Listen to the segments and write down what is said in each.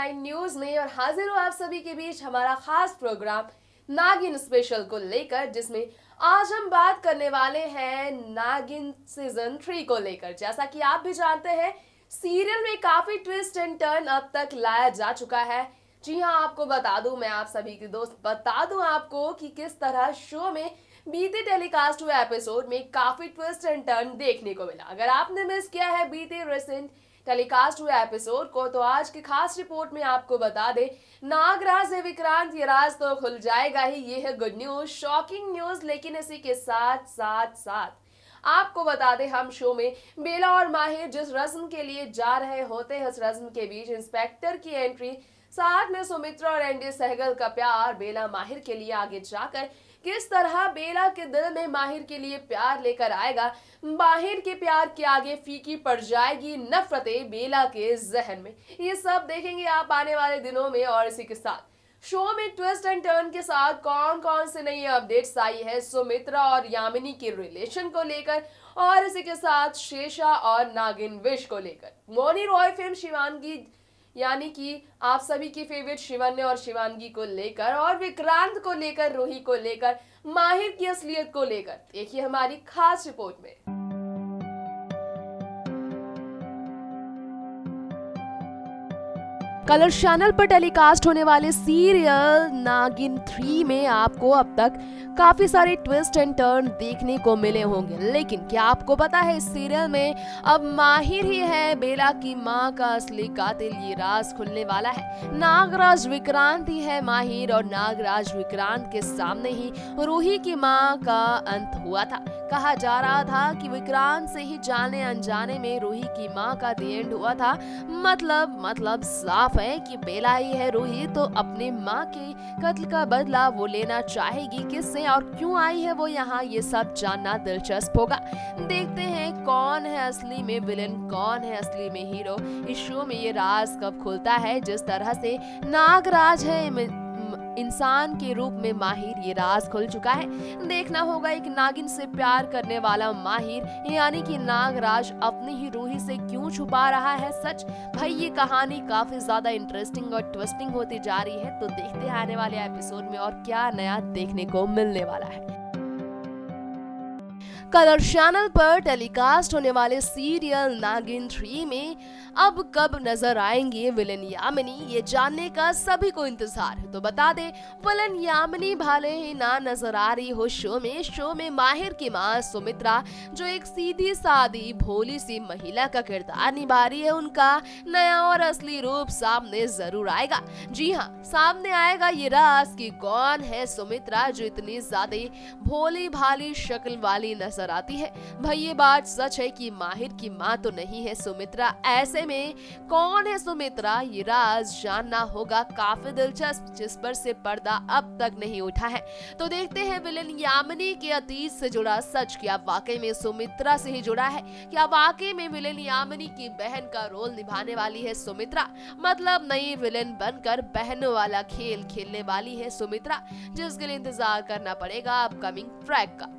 9 news में और हाजिर हूँ आप सभी के बीच हमारा खास प्रोग्राम नागिन स्पेशल को लेकर, जिसमें आज हम बात करने वाले हैं नागिन सीजन 3 को लेकर। जैसा कि आप भी जानते हैं, सीरियल में काफी ट्विस्ट एंड टर्न अब तक लाया जा चुका है। जी हाँ, आपको बता दूं, मैं आप सभी के दोस्त बता दूं आपको कि किस तरह शो में बीते टेलीकास्ट हुए एपिसोड में काफी ट्विस्ट एंड टर्न देखने को मिला। अगर आपने मिस किया है बीते रिसेंट टेलीकास्ट हुए एपिसोड को, तो आज की खास रिपोर्ट में आपको बता दे, नागराज से विक्रांत ये राज तो खुल जाएगा ही। ये है गुड न्यूज, शॉकिंग न्यूज। लेकिन इसी के साथ साथ साथ आपको बता दें, हम शो में बेला और माहिर जिस रस्म के लिए जा रहे होते हैं, उस रस्म के बीच इंस्पेक्टर की एंट्री, साथ में सुमित्रा और एंडी सहगल का प्यार बेला माहिर के लिए आगे जाकर किस तरह बेला के दिल में माहिर के लिए प्यार लेकर आएगा। माहिर के प्यार के आगे फीकी पड़ जाएगी नफरतें बेला के जहन में। ये सब देखेंगे आप आने वाले दिनों में। और इसी के साथ शो में ट्विस्ट एंड टर्न के साथ कौन कौन से नई अपडेट्स आई है सुमित्रा और यामिनी के रिलेशन को लेकर, और इसी के साथ शेषा और नागिन विश को लेकर, मौनी रॉय फिल्म शिवानगी यानी कि आप सभी की फेवरेट शिवन्य और शिवानगी को लेकर, और विक्रांत को लेकर, रूही को लेकर, माहिर की असलियत को लेकर, देखिए हमारी खास रिपोर्ट में। कलर्स चैनल पर टेलीकास्ट होने वाले सीरियल नागिन 3 में आपको अब तक काफी सारे ट्विस्ट एंड टर्न देखने को मिले होंगे। लेकिन क्या आपको पता है, इस सीरियल में अब माहिर ही है बेला की मां का असली कातिल। ये राज खुलने वाला है। नागराज विक्रांत ही है माहिर, और नागराज विक्रांत के सामने ही रूही की मां का अंत हुआ था। कहा जा रहा था कि विक्रांत से ही जाने अनजाने में रूही की मां का द एंड हुआ था। मतलब साफ है कि बेला ही है रूही, तो अपने मां के कत्ल का बदला वो लेना चाहेगी। किससे और क्यों आई है वो यहाँ, ये सब जानना दिलचस्प होगा। देखते हैं कौन है असली में विलेन, कौन है असली में हीरो। इस शो में ये राज कब खुलता है। जिस तरह से नागराज है इंसान के रूप में माहिर, ये राज खुल चुका है। देखना होगा एक नागिन से प्यार करने वाला माहिर यानी कि नागराज अपनी ही रूही से क्यों छुपा रहा है सच। भाई ये कहानी काफी ज्यादा इंटरेस्टिंग और ट्विस्टिंग होती जा रही है। तो देखते हैं आने वाले एपिसोड में और क्या नया देखने को मिलने वाला है। कलर्स चैनल पर टेलीकास्ट होने वाले सीरियल नागिन 3 में अब कब नजर आएंगे विलेन यामिनी, ये जानने का सभी को इंतजार है। तो बता दें, विलेन यामिनी भले ही ना नजर आ रही हो शो में माहिर की मां सुमित्रा, जो एक सीधी सादी भोली सी महिला का किरदार निभा रही है, उनका नया और असली रूप सामने जरूर आएगा। जी हाँ, सामने आएगा ये राज कि कौन है सुमित्रा, जो इतनी ज्यादा भोली भाली शक्ल वाली नजर आती है। भाई ये बात सच है कि माहिर की मां तो नहीं है सुमित्रा। ऐसे में कौन है सुमित्रा, ये राज जानना होगा। काफी दिलचस्प, जिस पर से पर्दा अब तक नहीं उठा है। तो देखते हैं विलेन यामिनी के अतीत से जुड़ा सच, क्या वाकई में सुमित्रा से ही जुड़ा है। क्या वाकई में विलेन यामिनी की बहन का रोल निभाने वाली है सुमित्रा। मतलब नई विलेन बनकर बहनों वाला खेल खेलने वाली है सुमित्रा, जिसके लिए इंतजार करना पड़ेगा अपकमिंग ट्रैक का।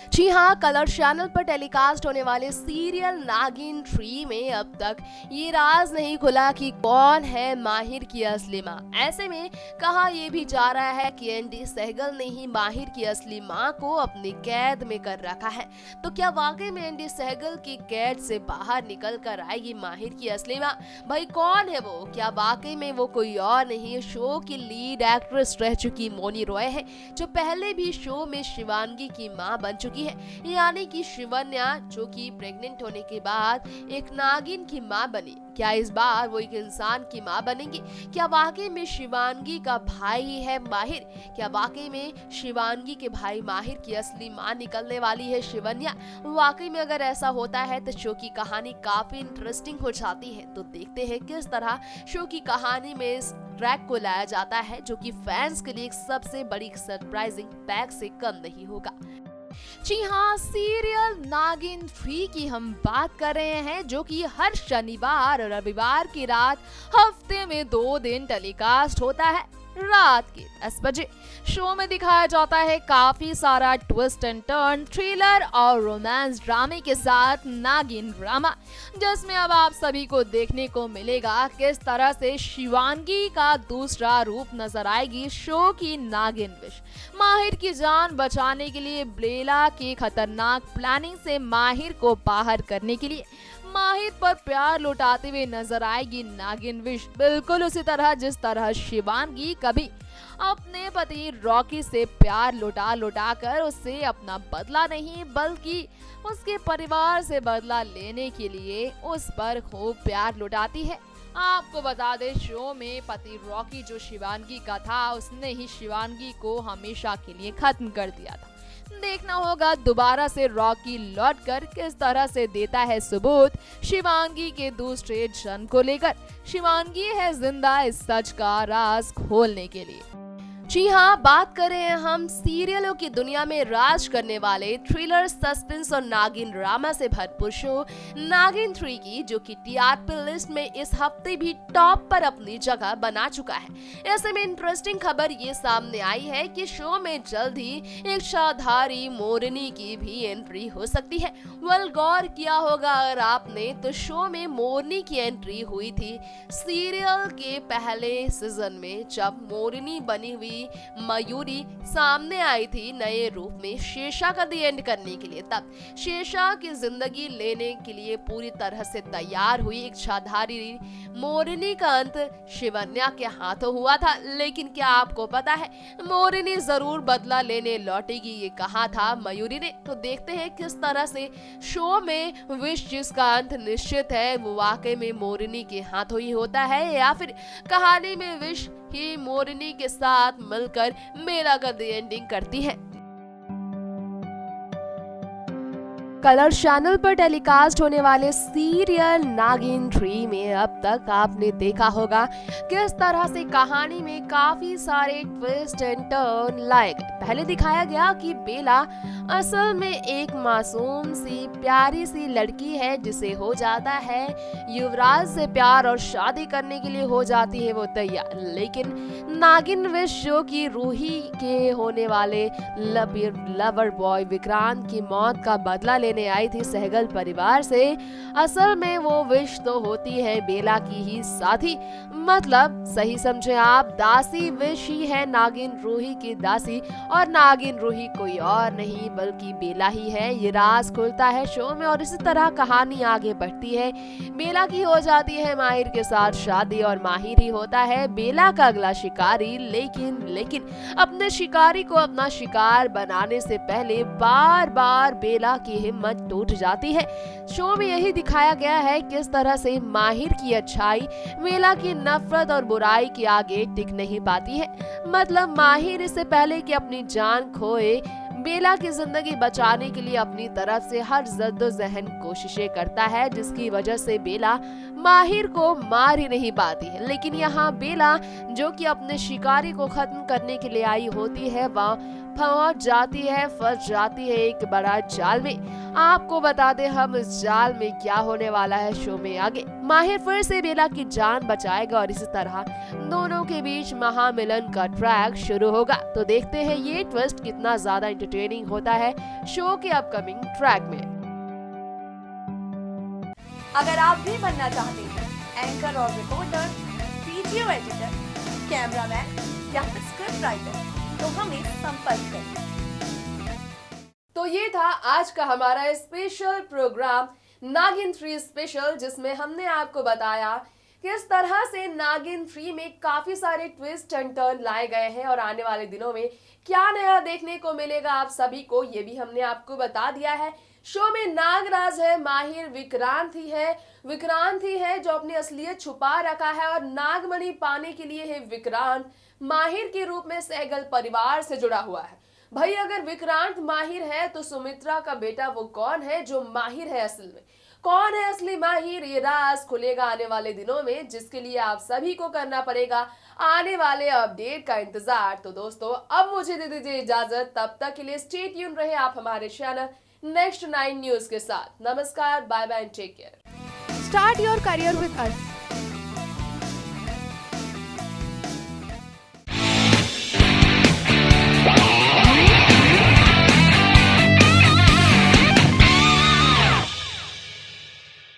जी हाँ, कलर्स चैनल पर टेलीकास्ट होने वाले सीरियल नागिन 3 में अब तक ये राज नहीं खुला कि कौन है माहिर की असली मां। ऐसे में कहा यह भी जा रहा है कि एंडी सहगल ने ही माहिर की असली मां को अपनी कैद में कर रखा है। तो क्या वाकई में एंडी सहगल की कैद से बाहर निकल कर आएगी माहिर की असली मां। भाई कौन है वो, क्या वाकई में वो कोई और नहीं, शो की लीड एक्ट्रेस रह चुकी मौनी रॉय है, जो पहले भी शो में शिवानगी की मां बन चुकी है। यानी कि शिवन्या, जो कि प्रेग्नेंट होने के बाद एक नागिन की मां बनी। क्या इस बार वो एक इंसान की मां बनेगी। क्या वाकई में शिवानगी का भाई ही है माहिर। क्या वाकई में शिवानगी के भाई माहिर की असली मां निकलने वाली है शिवन्या। वाकई में अगर ऐसा होता है तो शो की कहानी काफी इंटरेस्टिंग हो जाती है। तो देखते हैं किस तरह शो की कहानी में इस ट्रैक को लाया जाता है, जो कि फैंस के लिए एक सबसे बड़ी सरप्राइजिंग पैक से कम नहीं होगा। जी हाँ, सीरियल नागिन 3 की हम बात कर रहे हैं, जो कि हर शनिवार और रविवार की रात हफ्ते में 2 दिन टेलीकास्ट होता है। रात के 10 बजे। शो में दिखाया जाता है काफी सारा ट्विस्ट एंड टर्न, थ्रिलर और रोमांस ड्रामे के साथ नागिन ड्रामा, जिसमें अब आप सभी को देखने को मिलेगा किस तरह से शिवांगी का दूसरा रूप नजर आएगी शो की नागिन विश। माहिर की जान बचाने के लिए बेला की खतरनाक प्लानिंग से माहिर को बाहर करने के लिए माहिर पर प्यार लुटाते हुए नजर आएगी नागिन विश, बिल्कुल उसी तरह जिस तरह शिवांगी कभी अपने पति रॉकी से प्यार लुटा कर उससे अपना बदला नहीं बल्कि उसके परिवार से बदला लेने के लिए उस पर खूब प्यार लुटाती है। आपको बता दें, शो में पति रॉकी जो शिवांगी का था, उसने ही शिवांगी को हमेशा के लिए खत्म कर दिया था। देखना होगा दोबारा से रॉकी लौटकर किस तरह से देता है सबूत शिवांगी के दूसरे जन्म को लेकर। शिवांगी है जिंदा इस सच का राज खोलने के लिए। जी हाँ, बात करें हम सीरियलों की दुनिया में राज करने वाले थ्रिलर, सस्पेंस और नागिन ड्रामा से भरपूर शो नागिन 3 की, जो कि टीआरपी लिस्ट में इस हफ्ते भी टॉप पर अपनी जगह बना चुका है। ऐसे में इंटरेस्टिंग खबर ये सामने आई है कि शो में जल्द ही एक शाधारी मोरनी की भी एंट्री हो सकती है। गौर किया होगा अगर आपने, तो शो में मोरनी की एंट्री हुई थी सीरियल के पहले सीजन में, जब मोरनी बनी हुई मयूरी सामने आई थी नए रूप में शेषा का दी एंड करने के लिए। तब शेषा की जिंदगी लेने के लिए पूरी तरह से तैयार हुई एक शाधारी मोरनी का अंत शिवन्या के हाथों हुआ था। लेकिन क्या आपको पता है, मोरनी जरूर बदला लेने लौटेगी, ये कहा था मयूरी ने। तो देखते हैं किस तरह से शो में विश जिसका अंत निश्चित है वो वाकई में मोरनी के हाथों ही होता है, या फिर कहानी में विश ही मोरनी के साथ मिलकर मेला का दी एंडिंग करती है। कलर चैनल पर टेलीकास्ट होने वाले सीरियल नागिन 3 में अब तक आपने देखा होगा किस तरह से कहानी में काफी सारे ट्विस्ट एंड टर्न लाए गए। पहले दिखाया गया कि बेला असल में एक मासूम सी प्यारी सी लड़की है जिसे हो जाता है युवराज से प्यार और शादी करने के लिए हो जाती है वो तैयार। लेकिन नागिन विश जो कि रूही के होने वाले लवर बॉय विक्रांत की मौत का बदला लेने आई थी सहगल परिवार से, असल में वो विश तो होती है बेला की ही साथी, मतलब सही समझे आप, दासी विश ही है नागिन रूही की दासी, और नागिन रूही कोई और नहीं बल्कि बेला ही है। ये राज खुलता है शो में और इसी तरह कहानी आगे बढ़ती है। बेला की हो जाती है माहिर के साथ शादी और माहिर ही होता है बेला का अगला शिकारी। लेकिन अपने शिकारी को अपना शिकार बनाने से पहले बार बार बेला की हिम्मत टूट जाती है। शो में यही दिखाया गया है किस तरह से माहिर की अच्छाई बेला की नफरत और बुराई के आगे टिक नहीं पाती है। मतलब माहिर इससे पहले कि अपनी जान खोए बेला की जिंदगी बचाने के लिए अपनी तरफ से हर जद्दोजहद कोशिशें करता है, जिसकी वजह से बेला माहिर को मार ही नहीं पाती है। लेकिन यहाँ बेला जो कि अपने शिकारी को खत्म करने के लिए आई होती है, वह पहुंच जाती है, फंस जाती है एक बड़ा जाल में। आपको बता दें हम इस जाल में क्या होने वाला है शो में आगे। माहिर फिर से बेला की जान बचाएगा और इसी तरह दोनों के बीच महामिलन का ट्रैक शुरू होगा। तो देखते हैं ये ट्विस्ट कितना ज्यादा एंटरटेनिंग होता है शो के अपकमिंग ट्रैक में। अगर आप भी बनना चाहते हैं एंकर और रिपोर्टर, वीडियो एडिटर, कैमरामैन या फिर स्क्रिप्ट राइटर, तो हमें संपर्क करें। तो ये था आज का हमारा स्पेशल प्रोग्राम नागिन 3 स्पेशल, जिसमें हमने आपको बताया किस तरह से नागिन 3 में काफी सारे ट्विस्ट एंड टर्न लाए गए हैं और आने वाले दिनों में क्या नया देखने को मिलेगा आप सभी को, ये भी हमने आपको बता दिया है। शो में नागराज है, माहिर विक्रांत ही है जो अपनी असलियत छुपा रखा है, और नागमणि पाने के लिए है विक्रांत माहिर के रूप में सहगल परिवार से जुड़ा हुआ है। भाई अगर विक्रांत माहिर है तो सुमित्रा का बेटा वो कौन है जो माहिर है असल में? कौन है असली माहिर? ये राज खुलेगा आने वाले दिनों में, जिसके लिए आप सभी को करना पड़ेगा आने वाले अपडेट का इंतजार। तो दोस्तों अब मुझे दे दीजिए इजाजत, तब तक के लिए स्टे ट्यून रहे आप हमारे चैनल नेक्स्ट 9 न्यूज के साथ। नमस्कार, bye bye and take care. Start your career with us.